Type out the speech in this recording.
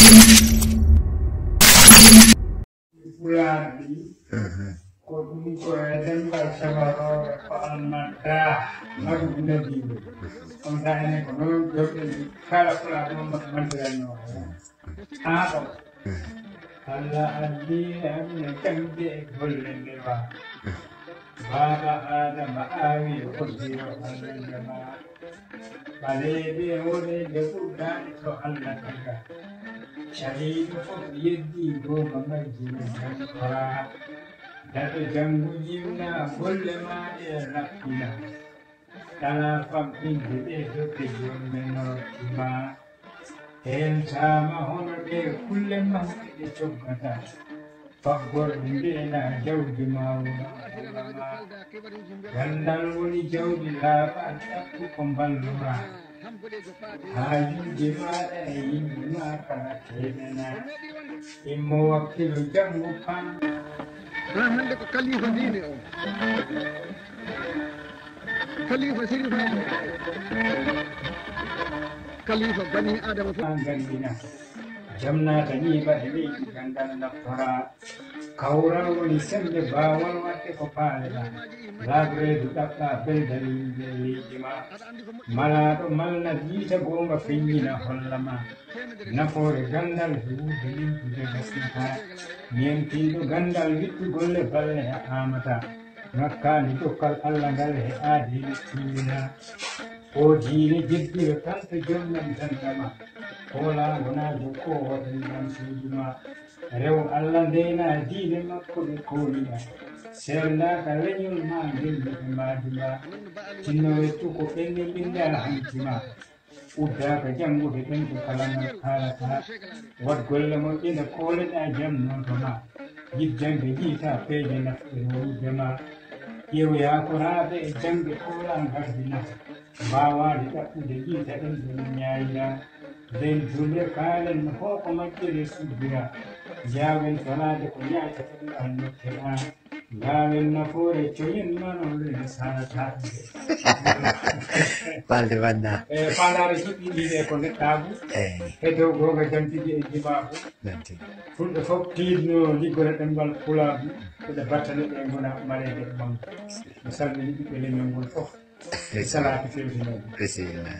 Fulani ko dan ba sabaro almada lagu nabi on dane ko no jobe kala kala mo mandrano apa Allah addi amna kambe gollende ba baba adam awi kudiro Allah bale be hore de kudan to Allah kaga شهيد فوق يدي جوه مجنون كفرا دات جنبنا كل ما يرقينا تلا فمين بديه تجون من ما هل سما هون كل ما يشوفنا فقر بينا جود ما غندل ولي جود لا بأتكم بالورا Haji jimara ima kana kena imo wakilu jangu pan Rahman de khalifa dine o khalifa sirif khalifa bani adam gandina jamna tani ba dini gandan na fara kaura woni sembe bawal watte ko paala lagre dukata beldari jima mala do malna jita gonga finyina hollama nafore gandal huudini de gasnata nyenti do gandal wittu golle balle amata nakkani tokkal alla ngal he aadi tuna o jiini jiddire tante jomnan tantama kola wona do ko wadin dan sujuma rew alla deena diine makko be koliya sella ka lenyul ma gilbe madima tinno wetu ko enne binda hantima udda ka jangu de ben ko kala kala ta wad golle mo ina kole da jamno to ma yidjange jita peje na jama yew ya ko raade jange kola ngardina bawa de de jita den nyaaya den jumbe kalen ho ko makire subira jawen salade ko nyaata tan anno tena gawen nafore choyin manole salata Palde banda palare jibi de ko netabu hedo goga janti de jibabu nanti fulbe fop tidno ligore dembal pulabu ko de battane be ngona mare de bam misalni be le ngol fof salatu fi Bismillah